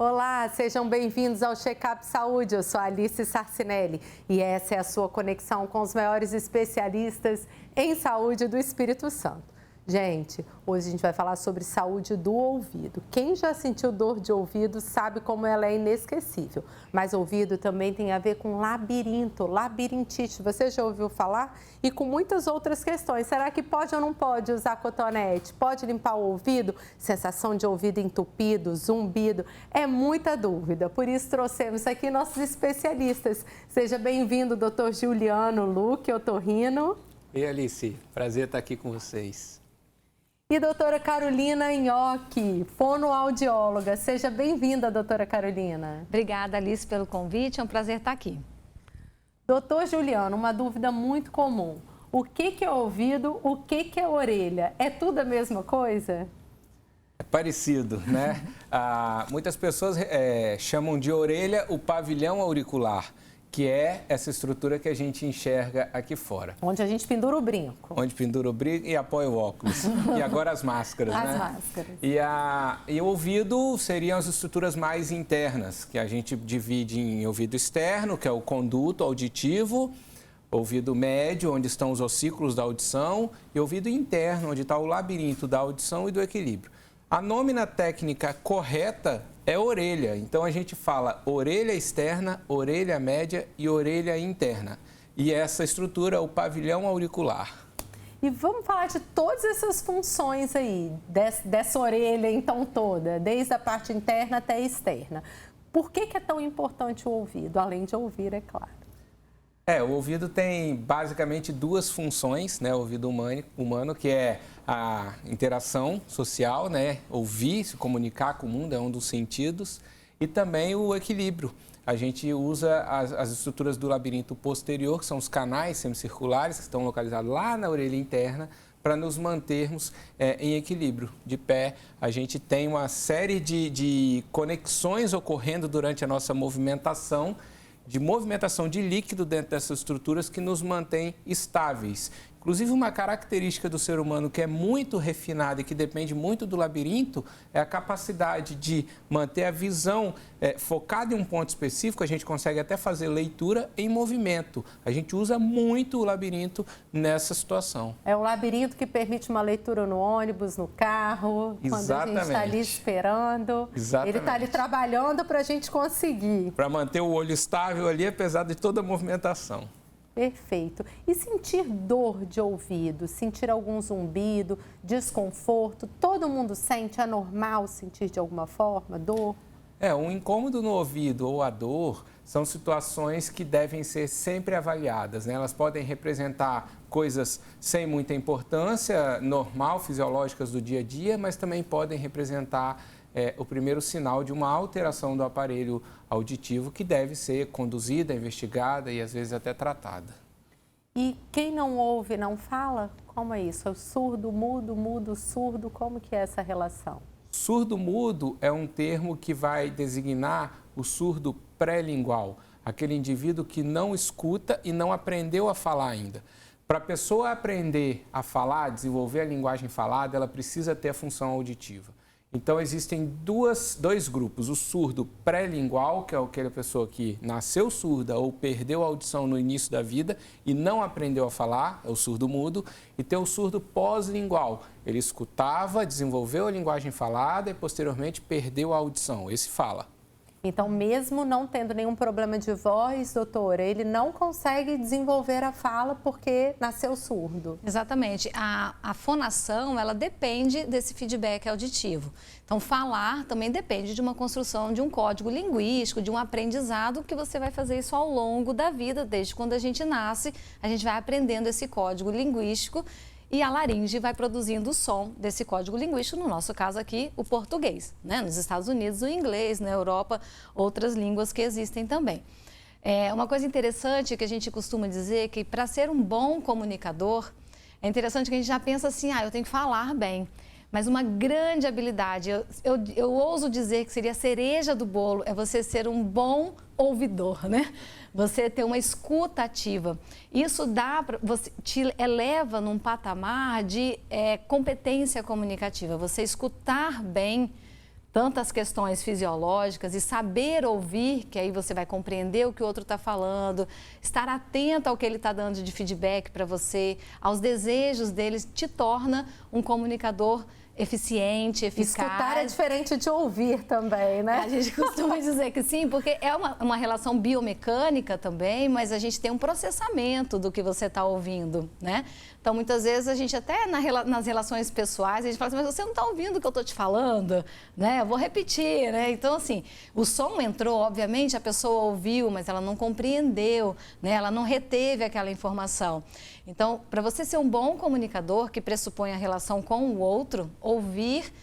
Olá, sejam bem-vindos ao Check-up Saúde. Eu sou a Alice Sarcinelli e essa é a sua conexão com os maiores especialistas em saúde do Espírito Santo. Gente, hoje a gente vai falar sobre saúde do ouvido. Quem já sentiu dor de ouvido sabe como ela é inesquecível. Mas ouvido também tem a ver com labirinto, labirintite. Você já ouviu falar? E com muitas outras questões. Será que pode ou não pode usar cotonete? Pode limpar o ouvido? Sensação de ouvido entupido, zumbido? É muita dúvida. Por isso trouxemos aqui nossos especialistas. Seja bem-vindo, Dr. Juliano Luque, otorrino. E Alice, prazer estar aqui com vocês. E doutora Carolina Nhoque, fonoaudióloga. Seja bem-vinda, doutora Carolina. Obrigada, Alice, pelo convite. É um prazer estar aqui. Doutor Juliano, uma dúvida muito comum. O que é ouvido, o que é orelha? É tudo a mesma coisa? É parecido, né? Muitas pessoas chamam de orelha o pavilhão auricular, que é essa estrutura que a gente enxerga aqui fora. Onde a gente pendura o brinco. Onde pendura o brinco e apoia o óculos. E agora as máscaras, as né? Máscaras. E o ouvido seriam as estruturas mais internas, que a gente divide em ouvido externo, que é o conduto auditivo, ouvido médio, onde estão os ossículos da audição, e ouvido interno, onde está o labirinto da audição e do equilíbrio. A nômina técnica correta é orelha, então a gente fala orelha externa, orelha média e orelha interna. E essa estrutura é o pavilhão auricular. E vamos falar de todas essas funções aí, dessa orelha então toda, desde a parte interna até a externa. Por que é tão importante o ouvido, além de ouvir, é claro? O ouvido tem basicamente duas funções, né? O ouvido humano, que é a interação social, né? Ouvir, se comunicar com o mundo, é um dos sentidos, e também o equilíbrio. A gente usa as estruturas do labirinto posterior, que são os canais semicirculares, que estão localizados lá na orelha interna, para nos mantermos em equilíbrio, de pé. A gente tem uma série de conexões ocorrendo durante a nossa movimentação, de líquido dentro dessas estruturas que nos mantém estáveis. Inclusive, uma característica do ser humano que é muito refinada e que depende muito do labirinto é a capacidade de manter a visão focada em um ponto específico. A gente consegue até fazer leitura em movimento. A gente usa muito o labirinto nessa situação. É o labirinto que permite uma leitura no ônibus, no carro, Exatamente. Quando a gente está ali esperando. Exatamente. Ele está ali trabalhando para a gente conseguir. Para manter o olho estável ali, apesar de toda a movimentação. Perfeito. E sentir dor de ouvido, sentir algum zumbido, desconforto, todo mundo sente? É normal sentir de alguma forma dor? Um incômodo no ouvido ou a dor são situações que devem ser sempre avaliadas, né? Elas podem representar coisas sem muita importância, normal, fisiológicas do dia a dia, mas também podem representar o primeiro sinal de uma alteração do aparelho auditivo que deve ser conduzida, investigada e às vezes até tratada. E quem não ouve, não fala? Como é isso? É o surdo, mudo, mudo, surdo? Como que é essa relação? Surdo-mudo é um termo que vai designar o surdo pré-lingual, aquele indivíduo que não escuta e não aprendeu a falar ainda. Para a pessoa aprender a falar, desenvolver a linguagem falada, ela precisa ter a função auditiva. Então, existem dois grupos, o surdo pré-lingual, que é aquela pessoa que nasceu surda ou perdeu a audição no início da vida e não aprendeu a falar, é o surdo mudo, e tem o surdo pós-lingual. Ele escutava, desenvolveu a linguagem falada e, posteriormente, perdeu a audição. Esse fala. Então, mesmo não tendo nenhum problema de voz, doutora, ele não consegue desenvolver a fala porque nasceu surdo. Exatamente. A fonação, ela depende desse feedback auditivo. Então, falar também depende de uma construção de um código linguístico, de um aprendizado que você vai fazer isso ao longo da vida. Desde quando a gente nasce, a gente vai aprendendo esse código linguístico e a laringe vai produzindo o som desse código linguístico, no nosso caso aqui, o português, né? Nos Estados Unidos, o inglês, na Europa, outras línguas que existem também. Uma coisa interessante que a gente costuma dizer que para ser um bom comunicador, é interessante que a gente já pensa assim, eu tenho que falar bem. Mas uma grande habilidade, eu ouso dizer que seria a cereja do bolo, é você ser um bom ouvidor, né? Você ter uma escuta ativa. Isso te eleva num patamar de competência comunicativa. Você escutar bem tantas questões fisiológicas e saber ouvir, que aí você vai compreender o que o outro está falando, estar atento ao que ele está dando de feedback para você, aos desejos deles, te torna um comunicador eficiente, eficaz. Escutar é diferente de ouvir também, né? A gente costuma dizer que sim, porque é uma relação biomecânica também, mas a gente tem um processamento do que você está ouvindo, né? Então, muitas vezes, a gente até nas relações pessoais, a gente fala assim, mas você não está ouvindo o que eu estou te falando, né? Eu vou repetir, né? Então, assim, o som entrou, obviamente, a pessoa ouviu, mas ela não compreendeu, né? Ela não reteve aquela informação. Então, para você ser um bom comunicador, que pressupõe a relação com o outro, ouvir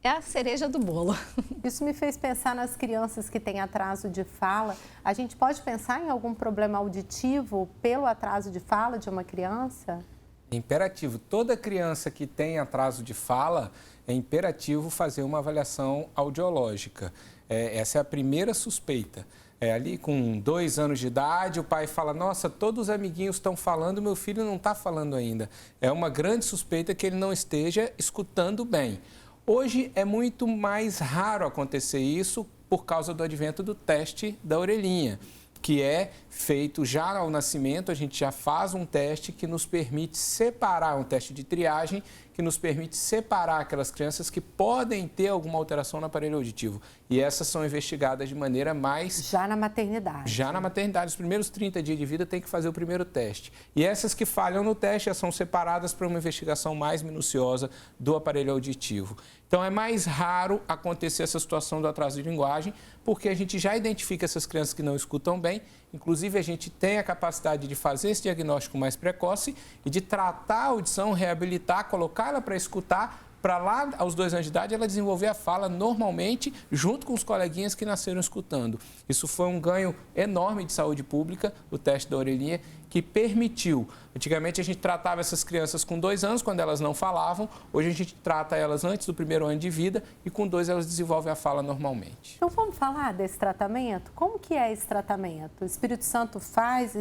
é a cereja do bolo. Isso me fez pensar nas crianças que têm atraso de fala. A gente pode pensar em algum problema auditivo pelo atraso de fala de uma criança? É imperativo. Toda criança que tem atraso de fala, é imperativo fazer uma avaliação audiológica. Essa é a primeira suspeita. Ali com 2 anos de idade, o pai fala, nossa, todos os amiguinhos estão falando, meu filho não está falando ainda. É uma grande suspeita que ele não esteja escutando bem. Hoje é muito mais raro acontecer isso por causa do advento do teste da orelhinha, que é feito já ao nascimento. A gente já faz um teste que nos permite separar, um teste de triagem, que nos permite separar aquelas crianças que podem ter alguma alteração no aparelho auditivo. E essas são investigadas de maneira mais... Já na maternidade. Já na maternidade. Os primeiros 30 dias de vida tem que fazer o primeiro teste. E essas que falham no teste já são separadas para uma investigação mais minuciosa do aparelho auditivo. Então, é mais raro acontecer essa situação do atraso de linguagem, porque a gente já identifica essas crianças que não escutam bem. Inclusive, a gente tem a capacidade de fazer esse diagnóstico mais precoce e de tratar a audição, reabilitar, colocá-la para escutar, para lá, aos 2 anos de idade, ela desenvolver a fala normalmente, junto com os coleguinhas que nasceram escutando. Isso foi um ganho enorme de saúde pública, o teste da orelhinha, que permitiu. Antigamente, a gente tratava essas crianças com 2 anos, quando elas não falavam. Hoje, a gente trata elas antes do 1º ano de vida e com 2 elas desenvolvem a fala normalmente. Então, vamos falar desse tratamento? Como que é esse tratamento? O Espírito Santo faz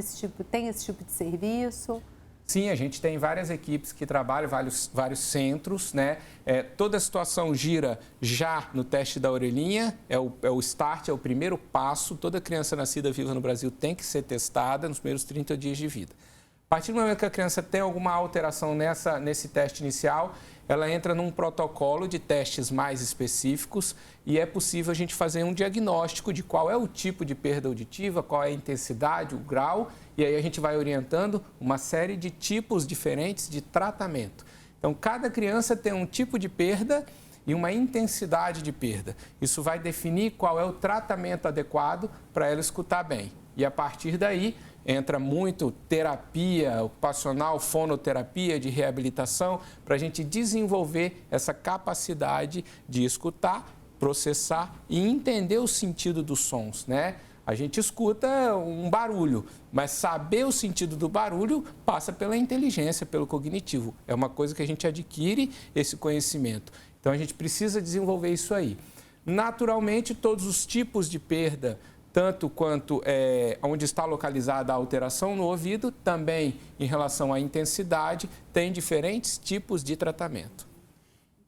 tem esse tipo de serviço? Sim, a gente tem várias equipes que trabalham, vários centros, né? Toda a situação gira já no teste da orelhinha, é o start, é o primeiro passo. Toda criança nascida viva no Brasil tem que ser testada nos primeiros 30 dias de vida. A partir do momento que a criança tem alguma alteração nesse teste inicial, ela entra num protocolo de testes mais específicos e é possível a gente fazer um diagnóstico de qual é o tipo de perda auditiva, qual é a intensidade, o grau, e aí a gente vai orientando uma série de tipos diferentes de tratamento. Então, cada criança tem um tipo de perda e uma intensidade de perda. Isso vai definir qual é o tratamento adequado para ela escutar bem. E a partir daí, entra muito terapia ocupacional, fonoterapia, de reabilitação, para a gente desenvolver essa capacidade de escutar, processar e entender o sentido dos sons, né? A gente escuta um barulho, mas saber o sentido do barulho passa pela inteligência, pelo cognitivo. É uma coisa que a gente adquire esse conhecimento. Então, a gente precisa desenvolver isso aí. Naturalmente, todos os tipos de perda, tanto quanto onde está localizada a alteração no ouvido, também em relação à intensidade, tem diferentes tipos de tratamento.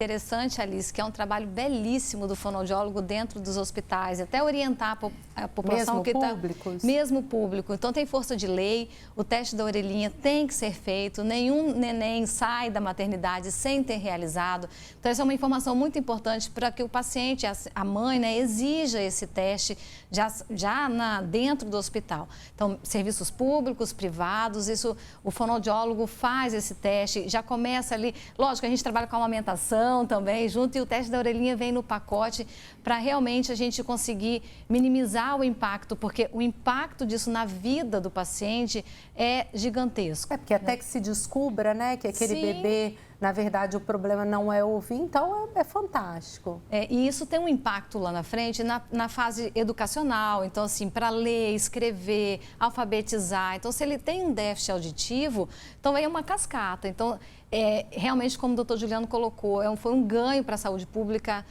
Interessante, Alice, que é um trabalho belíssimo do fonoaudiólogo dentro dos hospitais, até orientar a população mesmo que está... públicos? Mesmo público. Então, tem força de lei, o teste da orelhinha tem que ser feito, nenhum neném sai da maternidade sem ter realizado. Então, essa é uma informação muito importante para que o paciente, a mãe, né, exija esse teste dentro do hospital. Então, serviços públicos, privados, o fonoaudiólogo faz esse teste, já começa ali... Lógico, a gente trabalha com a amamentação também junto, e o teste da orelhinha vem no pacote para realmente a gente conseguir minimizar o impacto, porque o impacto disso na vida do paciente é gigantesco. É porque até que se descubra, né, que aquele Sim. bebê, na verdade, o problema não é ouvir, então é fantástico. E isso tem um impacto lá na frente, na fase educacional, então assim, para ler, escrever, alfabetizar. Então, se ele tem um déficit auditivo, então é uma cascata. Então, realmente, como o doutor Juliano colocou, foi um ganho para a saúde pública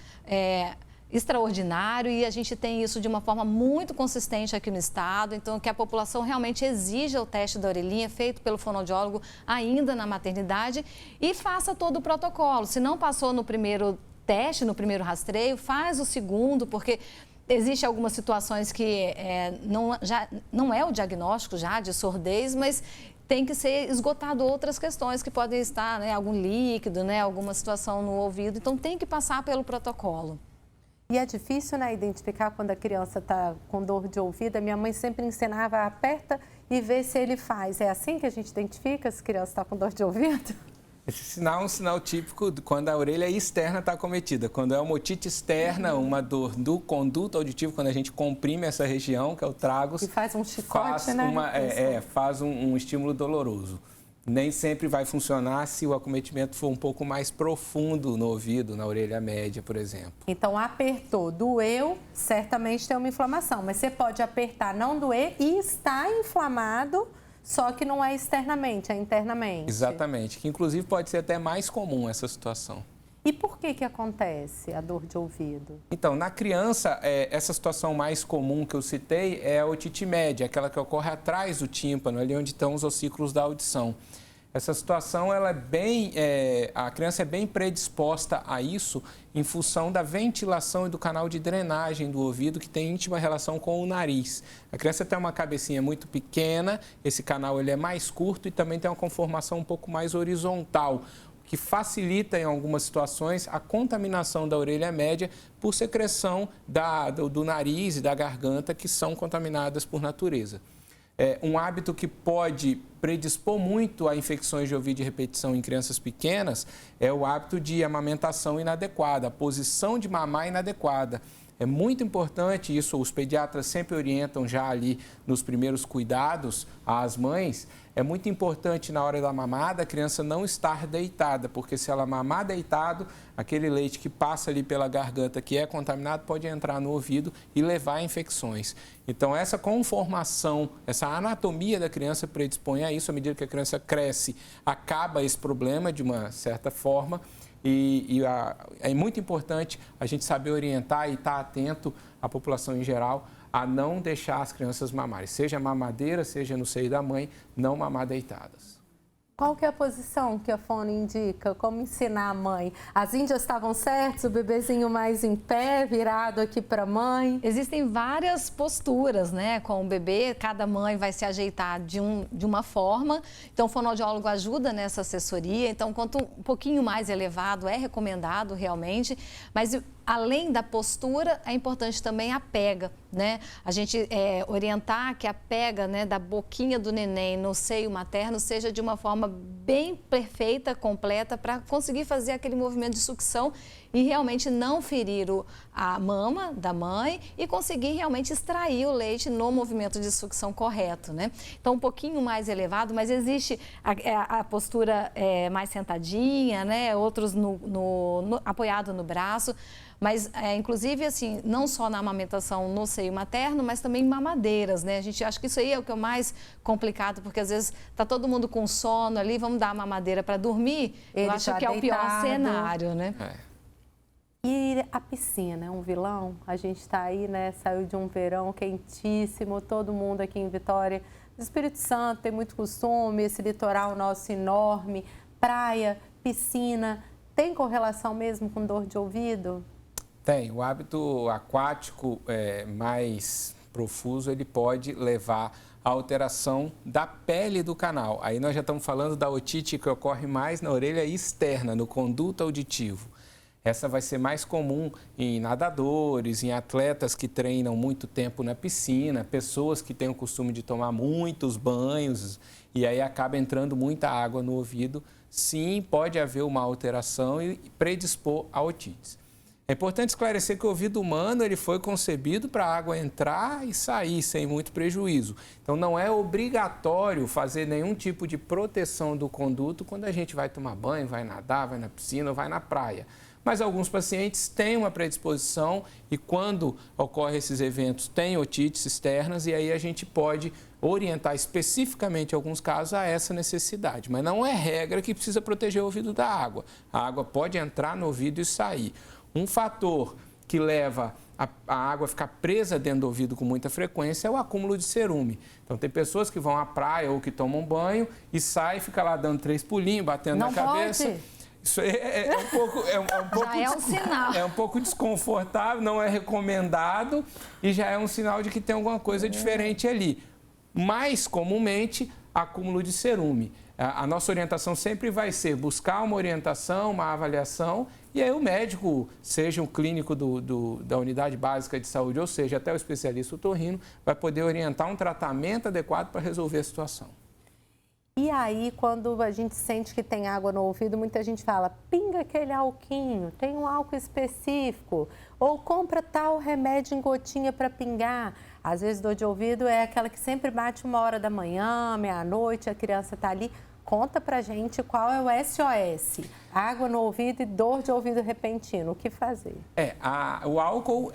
extraordinário, e a gente tem isso de uma forma muito consistente aqui no estado. Então, que a população realmente exija o teste da orelhinha feito pelo fonoaudiólogo ainda na maternidade e faça todo o protocolo. Se não passou no primeiro teste no primeiro rastreio, faz o segundo, porque existem algumas situações que não é o diagnóstico já de surdez, mas tem que ser esgotado outras questões que podem estar, né, algum líquido, né, alguma situação no ouvido. Então, tem que passar pelo protocolo. E é difícil, né, identificar quando a criança está com dor de ouvido. A minha mãe sempre ensinava, aperta e vê se ele faz. É assim que a gente identifica se a criança está com dor de ouvido? Esse sinal é um sinal típico quando a orelha externa está acometida. Quando é uma otite externa, uma dor do conduto auditivo, quando a gente comprime essa região, que é o tragus. E faz um chicote, né? Faz um estímulo doloroso. Nem sempre vai funcionar se o acometimento for um pouco mais profundo no ouvido, na orelha média, por exemplo. Então, apertou, doeu, certamente tem uma inflamação. Mas você pode apertar, não doer e estar inflamado, só que não é externamente, é internamente. Exatamente, que inclusive pode ser até mais comum essa situação. E por que acontece a dor de ouvido? Então, na criança, essa situação mais comum que eu citei é a otite média, aquela que ocorre atrás do tímpano, ali onde estão os ossículos da audição. Essa situação, a criança é bem predisposta a isso em função da ventilação e do canal de drenagem do ouvido, que tem íntima relação com o nariz. A criança tem uma cabecinha muito pequena, esse canal ele é mais curto e também tem uma conformação um pouco mais horizontal, que facilita em algumas situações a contaminação da orelha média por secreção do nariz e da garganta, que são contaminadas por natureza. Um hábito que pode predispor muito a infecções de ouvido de repetição em crianças pequenas é o hábito de amamentação inadequada, a posição de mamar inadequada. É muito importante isso, os pediatras sempre orientam já ali nos primeiros cuidados às mães. É muito importante na hora da mamada a criança não estar deitada, porque se ela mamar deitado, aquele leite que passa ali pela garganta que é contaminado pode entrar no ouvido e levar a infecções. Então essa conformação, essa anatomia da criança predispõe a isso. À medida que a criança cresce, acaba esse problema de uma certa forma. É muito importante a gente saber orientar e estar atento à população em geral a não deixar as crianças mamarem, seja mamadeira, seja no seio da mãe, não mamar deitadas. Qual que é a posição que a fono indica? Como ensinar a mãe? As índias estavam certas, o bebezinho mais em pé, virado aqui para a mãe? Existem várias posturas, né, com o bebê, cada mãe vai se ajeitar de uma forma. Então, o fonoaudiólogo ajuda nessa assessoria. Então, quanto um pouquinho mais elevado, é recomendado realmente. Mas, além da postura, é importante também a pega, né? A gente orientar que a pega, né, da boquinha do neném no seio materno seja de uma forma bem perfeita, completa, para conseguir fazer aquele movimento de sucção e realmente não ferir a mama da mãe e conseguir realmente extrair o leite no movimento de sucção correto, né? Então, um pouquinho mais elevado, mas existe a postura mais sentadinha, né? Outros apoiado no braço. Mas, inclusive, assim, não só na amamentação no seio materno, mas também em mamadeiras, né? A gente acha que isso aí é o que é o mais complicado, porque às vezes está todo mundo com sono ali, vamos dar a mamadeira para dormir. Eu acho que é o pior cenário, né? E a piscina é um vilão? A gente está aí, né? Saiu de um verão quentíssimo, todo mundo aqui em Vitória. O Espírito Santo tem muito costume, esse litoral nosso enorme, praia, piscina. Tem correlação mesmo com dor de ouvido? Tem. O hábito aquático mais profuso, ele pode levar à alteração da pele do canal. Aí nós já estamos falando da otite que ocorre mais na orelha externa, no conduto auditivo. Essa vai ser mais comum em nadadores, em atletas que treinam muito tempo na piscina, pessoas que têm o costume de tomar muitos banhos e aí acaba entrando muita água no ouvido. Sim, pode haver uma alteração e predispor a otites. É importante esclarecer que o ouvido humano ele foi concebido para a água entrar e sair sem muito prejuízo. Então, não é obrigatório fazer nenhum tipo de proteção do conduto quando a gente vai tomar banho, vai nadar, vai na piscina ou vai na praia. Mas alguns pacientes têm uma predisposição e quando ocorrem esses eventos têm otites externas e aí a gente pode orientar especificamente alguns casos a essa necessidade. Mas não é regra que precisa proteger o ouvido da água. A água pode entrar no ouvido e sair. Um fator que leva a água a ficar presa dentro do ouvido com muita frequência é o acúmulo de cerume. Então, tem pessoas que vão à praia ou que tomam banho e saem e ficam lá dando 3 pulinhos, batendo na cabeça. Pode. Isso é um pouco, Já é um sinal. É um pouco desconfortável, não é recomendado e já é um sinal de que tem alguma coisa diferente ali. Mais comumente, acúmulo de cerume. A nossa orientação sempre vai ser buscar uma orientação, uma avaliação, e aí o médico, seja um clínico da unidade básica de saúde, ou seja, até o especialista otorrino, vai poder orientar um tratamento adequado para resolver a situação. E aí, quando a gente sente que tem água no ouvido, muita gente fala, pinga aquele alquinho, tem um álcool específico, ou compra tal remédio em gotinha para pingar. Às vezes, dor de ouvido é aquela que sempre bate 1h da manhã, meia-noite, a criança está ali. Conta pra gente qual é o SOS, água no ouvido e dor de ouvido repentino, o que fazer? O álcool,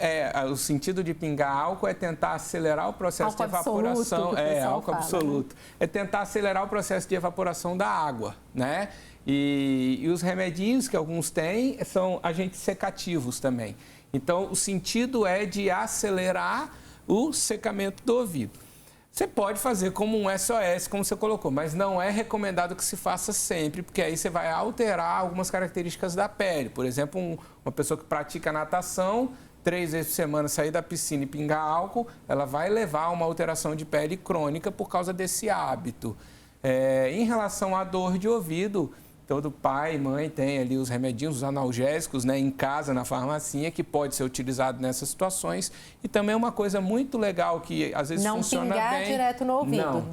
o sentido de pingar álcool é tentar acelerar o processo de evaporação. Álcool absoluto. É tentar acelerar o processo de evaporação da água, né? E os remedinhos que alguns têm são agentes secativos também. Então, o sentido é de acelerar o secamento do ouvido. Você pode fazer como um SOS, como você colocou, mas não é recomendado que se faça sempre, porque aí você vai alterar algumas características da pele. Por exemplo, uma pessoa que pratica natação, 3 vezes por semana sair da piscina e pingar álcool, ela vai levar a uma alteração de pele crônica por causa desse hábito. Em relação à dor de ouvido, todo pai e mãe tem ali os remedinhos, os analgésicos, né, em casa, na farmacinha, que pode ser utilizado nessas situações. E também uma coisa muito legal que às vezes funciona bem. Não pingar direto no ouvido. Não.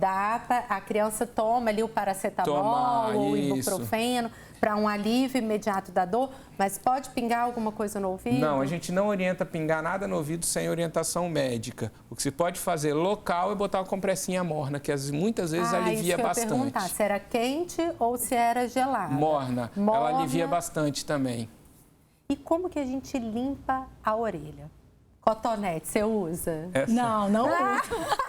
A criança toma ali o paracetamol ou o ibuprofeno para um alívio imediato da dor, mas pode pingar alguma coisa no ouvido? Não, a gente não orienta pingar nada no ouvido sem orientação médica. O que se pode fazer local é botar uma compressinha morna, que muitas vezes alivia bastante. Eu ia perguntar se era quente ou se era gelada. Morna. Ela alivia bastante também. E como que a gente limpa a orelha? Cotonete, você usa? Não uso.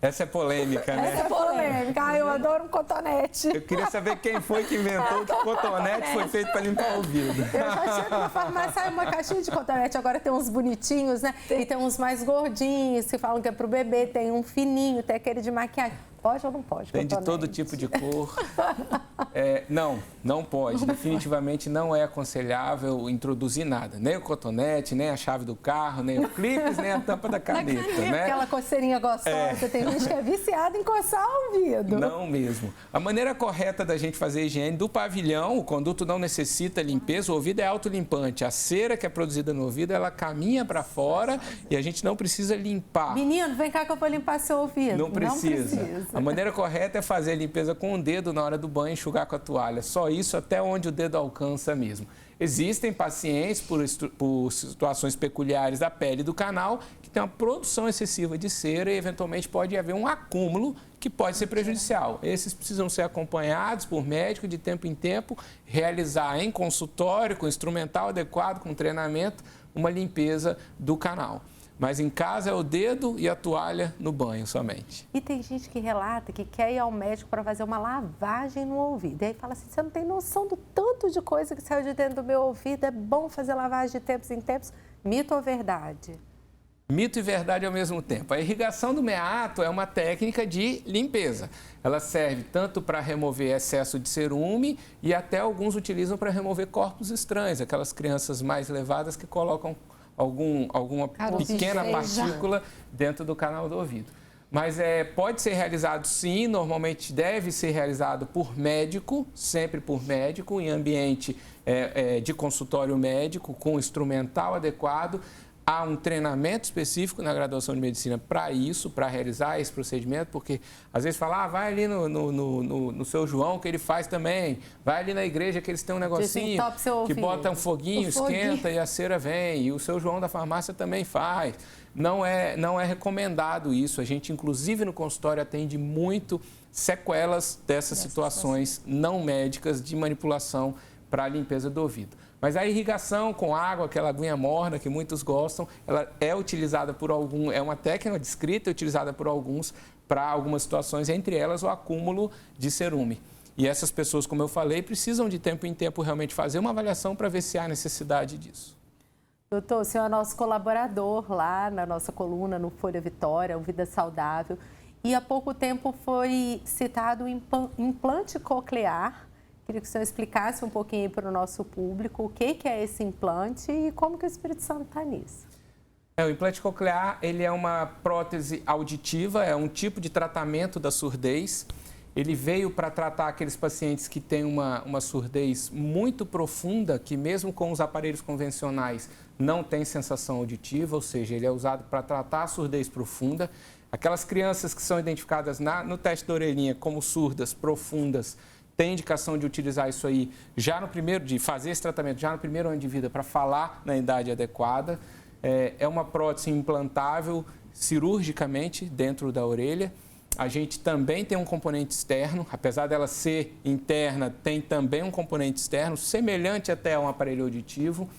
Essa é polêmica, né? Essa é polêmica. Eu adoro um cotonete. Eu queria saber quem foi que inventou que o cotonete foi feito para limpar o ouvido. Eu já chego na farmácia, uma caixinha de cotonete. Agora tem uns bonitinhos, né? E tem uns mais gordinhos, que falam que é pro bebê. Tem um fininho, tem aquele de maquiagem. Pode ou não pode? Tem de todo tipo de cor. Não pode. Definitivamente não é aconselhável introduzir nada. Nem o cotonete, nem a chave do carro, nem o clipes, nem a tampa da caneta. Né? Aquela coceirinha gostosa. Tem gente que é viciada em coçar o ouvido. Não mesmo. A maneira correta da gente fazer a higiene do pavilhão, o conduto não necessita limpeza, o ouvido é autolimpante. A cera que é produzida no ouvido, ela caminha para fora e a gente não precisa limpar. Menino, vem cá que eu vou limpar seu ouvido. Não precisa. A maneira correta é fazer a limpeza com o dedo na hora do banho e enxugar com a toalha. Só isso até onde o dedo alcança mesmo. Existem pacientes, por situações peculiares da pele do canal, que tem uma produção excessiva de cera e, eventualmente, pode haver um acúmulo que pode ser prejudicial. Esses precisam ser acompanhados por médico de tempo em tempo, realizar em consultório, com instrumental adequado, com treinamento, uma limpeza do canal. Mas em casa é o dedo e a toalha no banho somente. E tem gente que relata que quer ir ao médico para fazer uma lavagem no ouvido. E aí fala assim, você não tem noção do tanto de coisa que saiu de dentro do meu ouvido, é bom fazer lavagem de tempos em tempos. Mito ou verdade? Mito e verdade ao mesmo tempo. A irrigação do meato é uma técnica de limpeza. Ela serve tanto para remover excesso de cerume e até alguns utilizam para remover corpos estranhos, aquelas crianças mais levadas que colocam alguma pequena partícula dentro do canal do ouvido. Mas pode ser realizado sim, normalmente deve ser realizado por médico, sempre por médico, em ambiente de consultório médico, com instrumental adequado. Há um treinamento específico na graduação de medicina para isso, para realizar esse procedimento, porque às vezes fala, vai ali no seu João que ele faz também, vai ali na igreja que eles têm um negocinho que bota um foguinho, esquenta e a cera vem, e o seu João da farmácia também faz. Não é recomendado isso, a gente inclusive no consultório atende muito sequelas dessas situações não médicas de manipulação para a limpeza do ouvido. Mas a irrigação com água, aquela aguinha morna que muitos gostam, ela é utilizada por alguns, é uma técnica descrita, utilizada por alguns para algumas situações, entre elas o acúmulo de cerume. E essas pessoas, como eu falei, precisam de tempo em tempo realmente fazer uma avaliação para ver se há necessidade disso. Doutor, o senhor é nosso colaborador lá na nossa coluna no Folha Vitória, o Vida Saudável, e há pouco tempo foi citado o implante coclear, Queria que o senhor explicasse um pouquinho para o nosso público o que é esse implante e como que o Espírito Santo está nisso. O implante coclear, ele é uma prótese auditiva, é um tipo de tratamento da surdez. Ele veio para tratar aqueles pacientes que têm uma surdez muito profunda, que mesmo com os aparelhos convencionais não tem sensação auditiva, ou seja, ele é usado para tratar a surdez profunda. Aquelas crianças que são identificadas no teste da orelhinha como surdas profundas, tem indicação de utilizar isso aí de fazer esse tratamento já no primeiro ano de vida para falar na idade adequada. É uma prótese implantável cirurgicamente dentro da orelha. A gente também tem um componente externo, apesar dela ser interna, tem também um componente externo, semelhante até a um aparelho auditivo.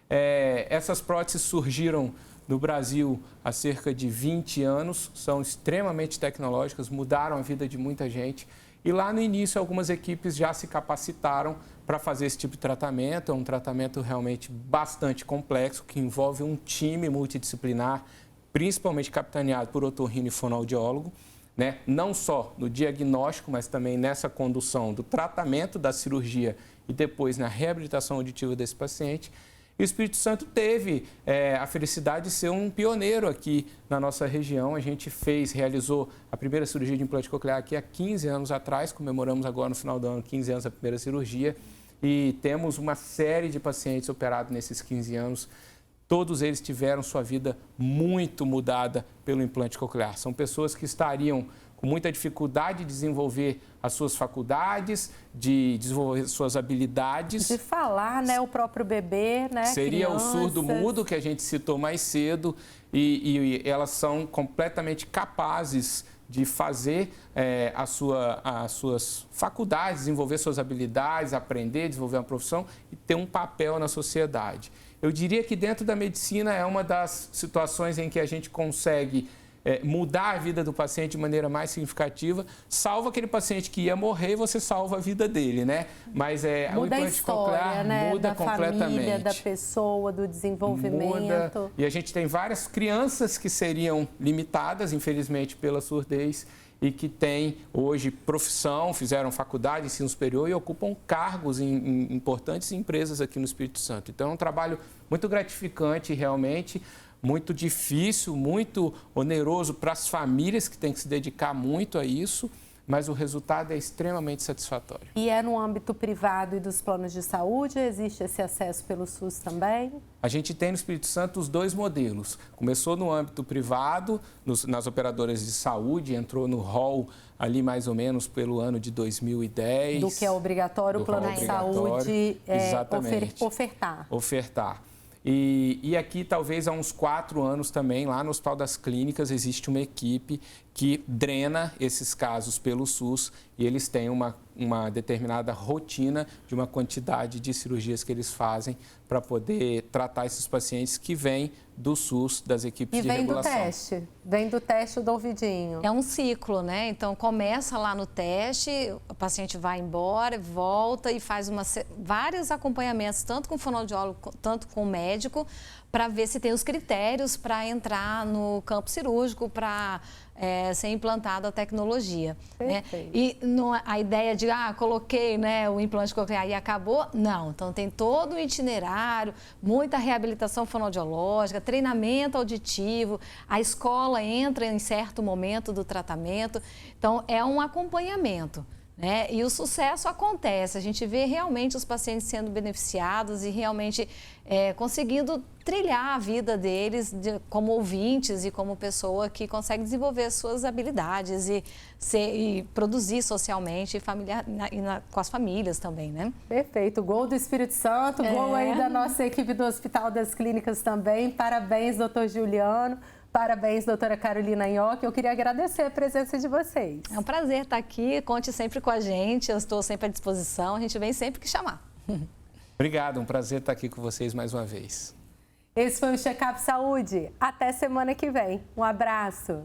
Essas próteses surgiram no Brasil há cerca de 20 anos, são extremamente tecnológicas, mudaram a vida de muita gente. E lá no início, algumas equipes já se capacitaram para fazer esse tipo de tratamento. É um tratamento realmente bastante complexo, que envolve um time multidisciplinar, principalmente capitaneado por otorrino e fonoaudiólogo, né? Não só no diagnóstico, mas também nessa condução do tratamento da cirurgia e depois na reabilitação auditiva desse paciente. E o Espírito Santo teve a felicidade de ser um pioneiro aqui na nossa região. A gente realizou a primeira cirurgia de implante coclear aqui há 15 anos atrás, comemoramos agora no final do ano 15 anos a primeira cirurgia e temos uma série de pacientes operados nesses 15 anos. Todos eles tiveram sua vida muito mudada pelo implante coclear. São pessoas que estariam com muita dificuldade de desenvolver as suas faculdades, de desenvolver suas habilidades. De falar, né? O próprio bebê, né? Seria crianças. O surdo-mudo que a gente citou mais cedo e elas são completamente capazes de fazer as suas faculdades, desenvolver suas habilidades, aprender, desenvolver uma profissão e ter um papel na sociedade. Eu diria que dentro da medicina é uma das situações em que a gente consegue mudar a vida do paciente de maneira mais significativa, salva aquele paciente que ia morrer e você salva a vida dele, né? Mas muda o implante a história, coclear né? muda da completamente. Família, da pessoa, do desenvolvimento. Muda. E a gente tem várias crianças que seriam limitadas, infelizmente, pela surdez e que têm hoje profissão, fizeram faculdade, ensino superior e ocupam cargos em importantes empresas aqui no Espírito Santo. Então é um trabalho muito gratificante realmente, muito difícil, muito oneroso para as famílias que têm que se dedicar muito a isso, mas o resultado é extremamente satisfatório. E é no âmbito privado e dos planos de saúde? Existe esse acesso pelo SUS também? A gente tem no Espírito Santo os dois modelos. Começou no âmbito privado, nas operadoras de saúde, entrou no rol ali mais ou menos pelo ano de 2010. Do que é obrigatório o plano de saúde ofertar. E aqui, talvez há uns 4 anos também, lá no Hospital das Clínicas, existe uma equipe que drena esses casos pelo SUS e eles têm uma determinada rotina de uma quantidade de cirurgias que eles fazem para poder tratar esses pacientes que vêm do SUS, das equipes de regulação. Vem do teste do ouvidinho. É um ciclo, né? Então, começa lá no teste, o paciente vai embora, volta e faz vários acompanhamentos, tanto com o fonoaudiólogo, tanto com o médico, para ver se tem os critérios para entrar no campo cirúrgico, para ser implantada a tecnologia. Né? E a ideia de, coloquei, né, o implante coclear e acabou, não. Então, tem todo o itinerário, muita reabilitação fonoaudiológica, treinamento auditivo, a escola entra em certo momento do tratamento. Então, é um acompanhamento. Né? E o sucesso acontece, a gente vê realmente os pacientes sendo beneficiados e realmente conseguindo trilhar a vida deles como ouvintes e como pessoa que consegue desenvolver suas habilidades e produzir socialmente com as famílias também, né? Perfeito, gol do Espírito Santo, gol aí da nossa equipe do Hospital das Clínicas também, parabéns, doutor Juliano. Parabéns, doutora Carolina Nhoque. Eu queria agradecer a presença de vocês. É um prazer estar aqui. Conte sempre com a gente. Eu estou sempre à disposição. A gente vem sempre que chamar. Obrigado. Um prazer estar aqui com vocês mais uma vez. Esse foi o Check-up Saúde. Até semana que vem. Um abraço.